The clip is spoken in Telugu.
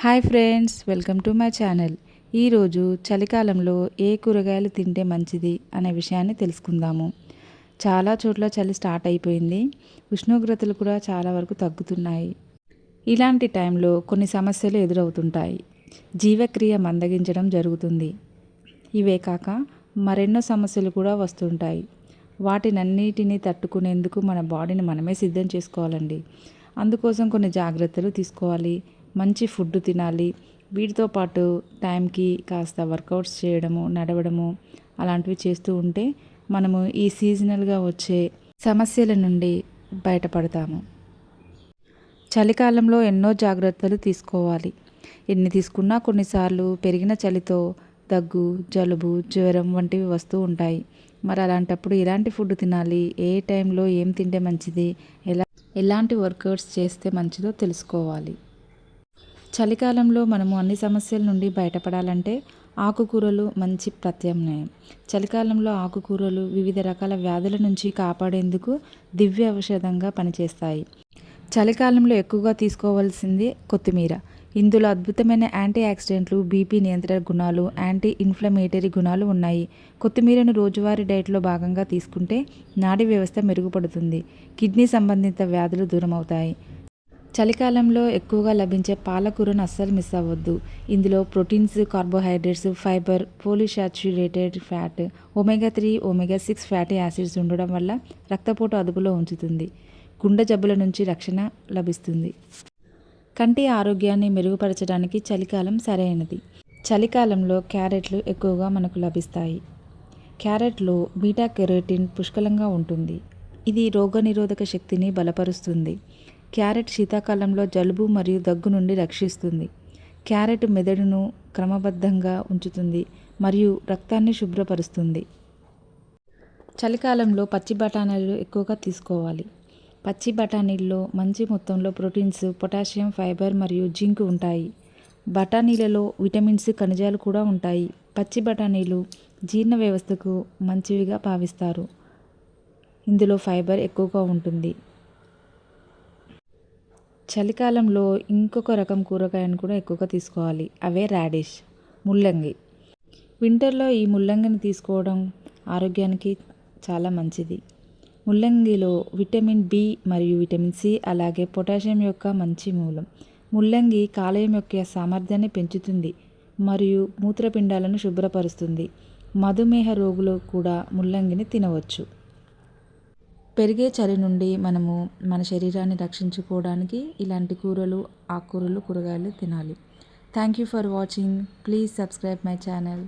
Hi friends, welcome to my channel. ఈరోజు చలికాలంలో ఏ కూరగాయలు తింటే మంచిది అనే విషయాన్ని తెలుసుకుందాము. చాలా చోట్ల చలి స్టార్ట్ అయిపోయింది. ఉష్ణోగ్రతలు కూడా చాలా వరకు తగ్గుతున్నాయి. ఇలాంటి టైంలో కొన్ని సమస్యలు ఎదురవుతుంటాయి. జీవక్రియ మందగించడం జరుగుతుంది. ఇవే కాక మరెన్నో సమస్యలు కూడా వస్తుంటాయి. వాటినన్నిటినీ తట్టుకునేందుకు మన బాడీని మనమే సిద్ధం చేసుకోవాలండి. అందుకోసం కొన్ని జాగ్రత్తలు తీసుకోవాలి. మంచి ఫుడ్ తినాలి. వీటితో పాటు టైంకి కాస్త వర్కౌట్స్ చేయడము, నడవడము అలాంటివి చేస్తూ ఉంటే మనము ఈ సీజనల్గా వచ్చే సమస్యల నుండి బయటపడతాము. చలికాలంలో ఎన్నో జాగ్రత్తలు తీసుకోవాలి. ఎన్ని తీసుకున్నా కొన్నిసార్లు పెరిగిన చలితో దగ్గు, జలుబు, జ్వరం వంటివి వస్తూ ఉంటాయి. మరి అలాంటప్పుడు ఎలాంటి ఫుడ్ తినాలి, ఏ టైంలో ఏం తింటే మంచిది, ఎలాంటి వర్కౌట్స్ చేస్తే మంచిదో తెలుసుకోవాలి. చలికాలంలో మనము అన్ని సమస్యల నుండి బయటపడాలంటే ఆకుకూరలు మంచి ప్రత్యామ్నాయం. చలికాలంలో ఆకుకూరలు వివిధ రకాల వ్యాధుల నుంచి కాపాడేందుకు దివ్య ఔషధంగా పనిచేస్తాయి. చలికాలంలో ఎక్కువగా తీసుకోవాల్సింది కొత్తిమీర. ఇందులో అద్భుతమైన యాంటీ ఆక్సిడెంట్లు, బీపీ నియంత్రణ గుణాలు, యాంటీ ఇన్ఫ్లమేటరీ గుణాలు ఉన్నాయి. కొత్తిమీరను రోజువారీ డైట్లో భాగంగా తీసుకుంటే నాడీ వ్యవస్థ మెరుగుపడుతుంది. కిడ్నీ సంబంధిత వ్యాధులు దూరమవుతాయి. చలికాలంలో ఎక్కువగా లభించే పాలకూరను అస్సలు మిస్ అవ్వద్దు. ఇందులో proteins, carbohydrates, fibre, polysaturated fat, omega 3, omega 6 fatty acids ఉండడం వల్ల రక్తపోటు అదుపులో ఉంచుతుంది. గుండె జబ్బుల నుంచి రక్షణ లభిస్తుంది. కంటి ఆరోగ్యాన్ని మెరుగుపరచడానికి చలికాలం సరైనది. చలికాలంలో క్యారెట్లు ఎక్కువగా మనకు లభిస్తాయి. క్యారెట్లో బీటా కెరోటిన్ పుష్కలంగా ఉంటుంది. ఇది రోగనిరోధక శక్తిని బలపరుస్తుంది. క్యారెట్ శీతాకాలంలో జలుబు మరియు దగ్గు నుండి రక్షిస్తుంది. క్యారెట్ మెదడును క్రమబద్ధంగా ఉంచుతుంది మరియు రక్తాన్ని శుభ్రపరుస్తుంది. చలికాలంలో పచ్చి బఠానీలు ఎక్కువగా తీసుకోవాలి. పచ్చి బఠానీల్లో మంచి మొత్తంలో ప్రోటీన్స్, పొటాషియం, ఫైబర్ మరియు జింక్ ఉంటాయి. బఠానీలలో విటమిన్స్, ఖనిజాలు కూడా ఉంటాయి. పచ్చి బఠానీలు జీర్ణ వ్యవస్థకు మంచివిగా భావిస్తారు. ఇందులో ఫైబర్ ఎక్కువగా ఉంటుంది. చలికాలంలో ఇంకొక రకం కూరగాయను కూడా ఎక్కువగా తీసుకోవాలి. అవే రాడిష్, ముల్లంగి. వింటర్లో ఈ ముల్లంగిని తీసుకోవడం ఆరోగ్యానికి చాలా మంచిది. ముల్లంగిలో విటమిన్ బి మరియు విటమిన్ సి అలాగే పొటాషియం యొక్క మంచి మూలం. ముల్లంగి కాలేయం యొక్క సామర్థ్యాన్ని పెంచుతుంది మరియు మూత్రపిండాలను శుభ్రపరుస్తుంది. మధుమేహ రోగులు కూడా ముల్లంగిని తినవచ్చు. పెరిగే చలి నుండి మనము మన శరీరాన్ని రక్షించుకోవడానికి ఇలాంటి కూరలు, ఆకుకూరలు, కూరగాయలు తినాలి. Thank you for watching. Please subscribe my channel.